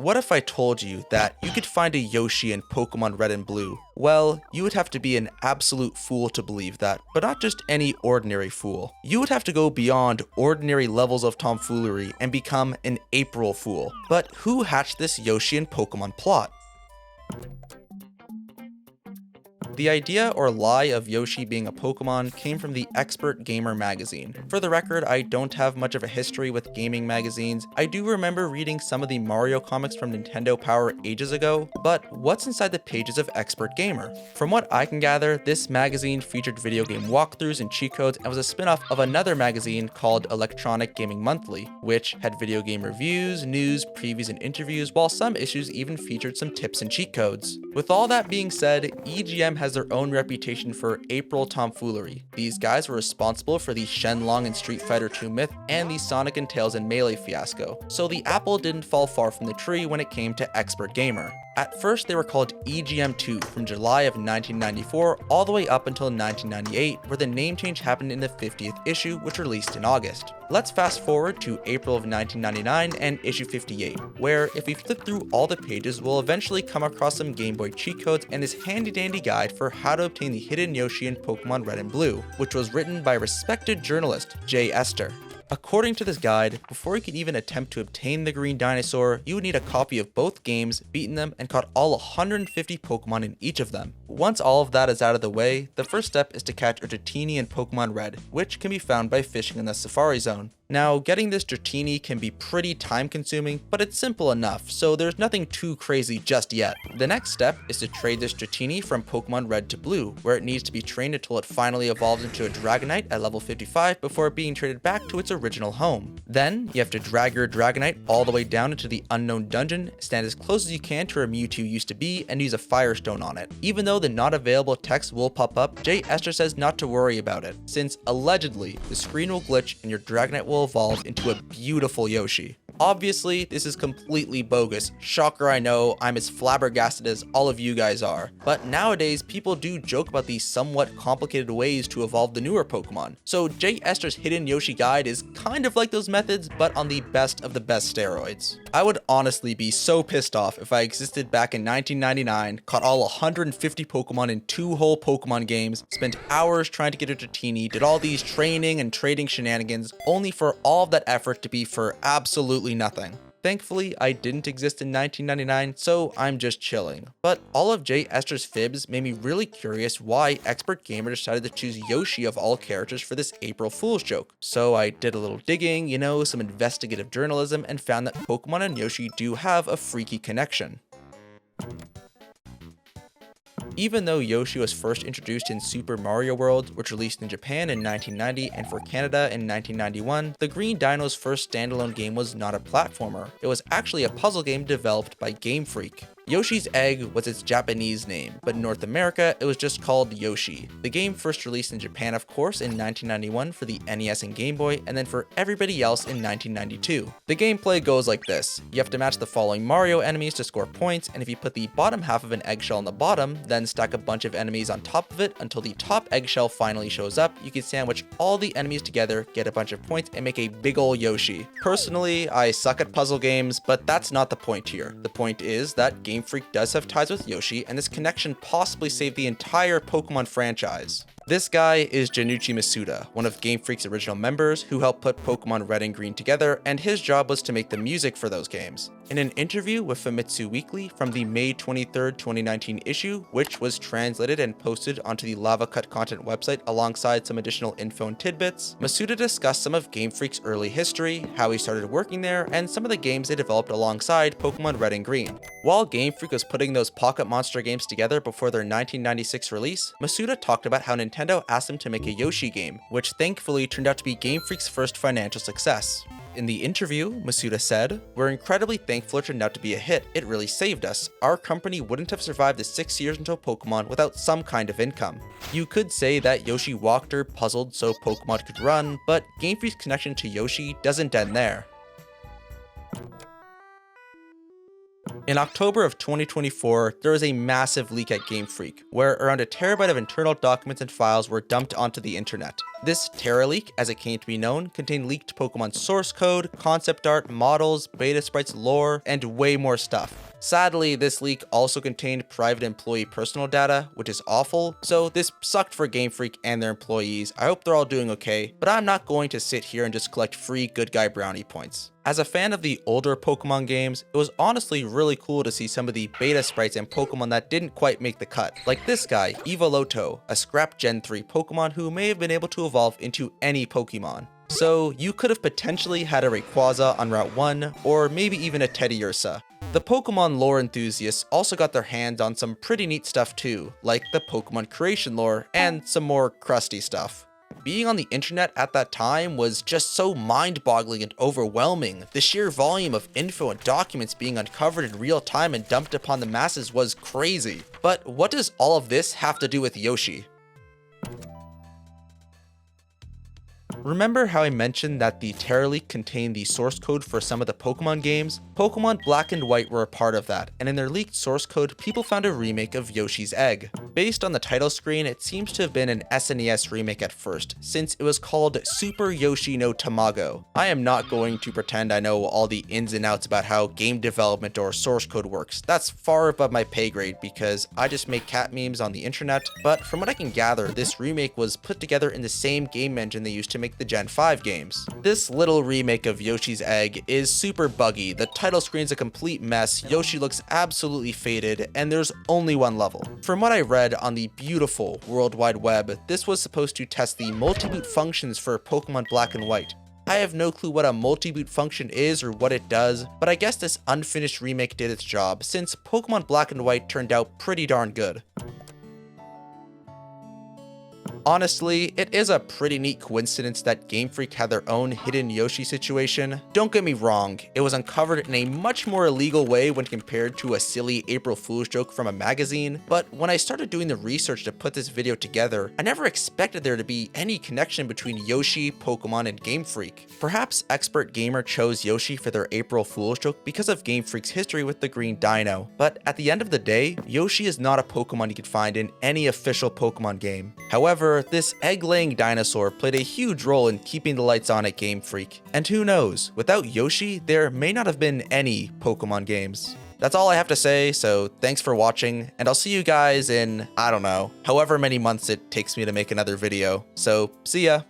What if I told you that you could find a Yoshi in Pokemon Red and Blue? Well, you would have to be an absolute fool to believe that, but not just any ordinary fool. You would have to go beyond ordinary levels of tomfoolery and become an April Fool. But who hatched this Yoshi in Pokemon plot? The idea or lie of Yoshi being a Pokemon came from the Expert Gamer magazine. For the record, I don't have much of a history with gaming magazines. I do remember reading some of the Mario comics from Nintendo Power ages ago, but what's inside the pages of Expert Gamer? From what I can gather, this magazine featured video game walkthroughs and cheat codes and was a spin-off of another magazine called Electronic Gaming Monthly, which had video game reviews, news, previews, and interviews, while some issues even featured some tips and cheat codes. With all that being said, EGM has their own reputation for April tomfoolery. These guys were responsible for the Shenlong and Street Fighter II myth and the Sonic and Tails and Melee fiasco, so the apple didn't fall far from the tree when it came to Expert Gamer. At first, they were called EGM2 from July of 1994 all the way up until 1998, where the name change happened in the 50th issue, which released in August. Let's fast forward to April of 1999 and issue 58, where if we flip through all the pages, we'll eventually come across some Game Boy cheat codes and this handy-dandy guide for how to obtain the hidden Yoshi in Pokemon Red and Blue, which was written by respected journalist Jay Esther. According to this guide, before you can even attempt to obtain the green dinosaur, you would need a copy of both games, beaten them, and caught all 150 Pokemon in each of them. Once all of that is out of the way, the first step is to catch a Dratini in Pokemon Red, which can be found by fishing in the Safari Zone. Now, getting this Dratini can be pretty time consuming, but it's simple enough, so there's nothing too crazy just yet. The next step is to trade this Dratini from Pokemon Red to Blue, where it needs to be trained until it finally evolves into a Dragonite at level 55 before being traded back to its original home. Then, you have to drag your Dragonite all the way down into the unknown dungeon, stand as close as you can to where Mewtwo used to be, and use a Firestone on it. Even though the not available text will pop up, Jay Esther says not to worry about it, since allegedly, the screen will glitch and your Dragonite will evolve into a beautiful Yoshi. Obviously, this is completely bogus. Shocker, I know, I'm as flabbergasted as all of you guys are. But nowadays, people do joke about these somewhat complicated ways to evolve the newer Pokemon. So Jay Esther's Hidden Yoshi Guide is kind of like those methods, but on the best of the best steroids. I would honestly be so pissed off if I existed back in 1999, caught all 150 Pokemon in 2 whole Pokemon games, spent hours trying to get a Dratini, did all these training and trading shenanigans, only for all of that effort to be for absolutely nothing. Thankfully, I didn't exist in 1999, so I'm just chilling. But all of Jay Esther's fibs made me really curious why Expert Gamer decided to choose Yoshi of all characters for this April Fool's joke. So I did a little digging, some investigative journalism, and found that Pokemon and Yoshi do have a freaky connection. Even though Yoshi was first introduced in Super Mario World, which released in Japan in 1990 and for Canada in 1991, the Green Dino's first standalone game was not a platformer. It was actually a puzzle game developed by Gamefreak. Yoshi's Egg was its Japanese name, but in North America, it was just called Yoshi. The game first released in Japan, of course, in 1991 for the NES and Game Boy, and then for everybody else in 1992. The gameplay goes like this. You have to match the following Mario enemies to score points, and if you put the bottom half of an eggshell on the bottom, then stack a bunch of enemies on top of it until the top eggshell finally shows up, you can sandwich all the enemies together, get a bunch of points, and make a big ol' Yoshi. Personally, I suck at puzzle games, but that's not the point here. The point is that Game Freak does have ties with Yoshi, and this connection possibly saved the entire Pokemon franchise. This guy is Junichi Masuda, one of Game Freak's original members who helped put Pokemon Red and Green together, and his job was to make the music for those games. In an interview with Famitsu Weekly from the May 23rd, 2019 issue, which was translated and posted onto the Lava Cut Content website alongside some additional info and tidbits, Masuda discussed some of Game Freak's early history, how he started working there, and some of the games they developed alongside Pokemon Red and Green. While Game Freak was putting those Pocket Monster games together before their 1996 release, Masuda talked about how Nintendo asked him to make a Yoshi game, which thankfully turned out to be Game Freak's first financial success. In the interview, Masuda said, "We're incredibly thankful it turned out to be a hit. It really saved us. Our company wouldn't have survived the 6 years until Pokemon without some kind of income." You could say that Yoshi walked or puzzled so Pokemon could run, but Game Freak's connection to Yoshi doesn't end there. In October of 2024, there was a massive leak at Game Freak, where around a terabyte of internal documents and files were dumped onto the internet. This Teraleak, as it came to be known, contained leaked Pokemon source code, concept art, models, beta sprites, lore, and way more stuff. Sadly, this leak also contained private employee personal data, which is awful, so this sucked for Gamefreak and their employees. I hope they're all doing okay, but I'm not going to sit here and just collect free good guy brownie points. As a fan of the older Pokemon games, it was honestly really cool to see some of the beta sprites and Pokemon that didn't quite make the cut, like this guy, Evoluto, a scrap Gen 3 Pokemon who may have been able to evolve into any Pokemon. So you could have potentially had a Rayquaza on Route 1, or maybe even a Teddiursa. The Pokemon lore enthusiasts also got their hands on some pretty neat stuff too, like the Pokemon creation lore and some more crusty stuff. Being on the internet at that time was just so mind-boggling and overwhelming. The sheer volume of info and documents being uncovered in real time and dumped upon the masses was crazy. But what does all of this have to do with Yoshi? Remember how I mentioned that the Teraleak contained the source code for some of the Pokemon games? Pokemon Black and White were a part of that, and in their leaked source code, people found a remake of Yoshi's Egg. Based on the title screen, it seems to have been an SNES remake at first, since it was called Super Yoshi no Tamago. I am not going to pretend I know all the ins and outs about how game development or source code works. That's far above my pay grade because I just make cat memes on the internet, but from what I can gather, this remake was put together in the same game engine they used to make the Gen 5 games. This little remake of Yoshi's Egg is super buggy, the title screen's a complete mess, Yoshi looks absolutely faded, and there's only one level. From what I read on the beautiful World Wide Web, this was supposed to test the multi-boot functions for Pokemon Black and White. I have no clue what a multi-boot function is or what it does, but I guess this unfinished remake did its job, since Pokemon Black and White turned out pretty darn good. Honestly, it is a pretty neat coincidence that Gamefreak had their own hidden Yoshi situation. Don't get me wrong, it was uncovered in a much more illegal way when compared to a silly April Fool's joke from a magazine, but when I started doing the research to put this video together, I never expected there to be any connection between Yoshi, Pokemon, and Gamefreak. Perhaps Expert Gamer chose Yoshi for their April Fool's joke because of Gamefreak's history with the green dino, but at the end of the day, Yoshi is not a Pokemon you can find in any official Pokemon game. However, this egg-laying dinosaur played a huge role in keeping the lights on at Gamefreak. And who knows, without Yoshi, there may not have been any Pokemon games. That's all I have to say, so thanks for watching, and I'll see you guys in, I don't know, however many months it takes me to make another video. So, see ya!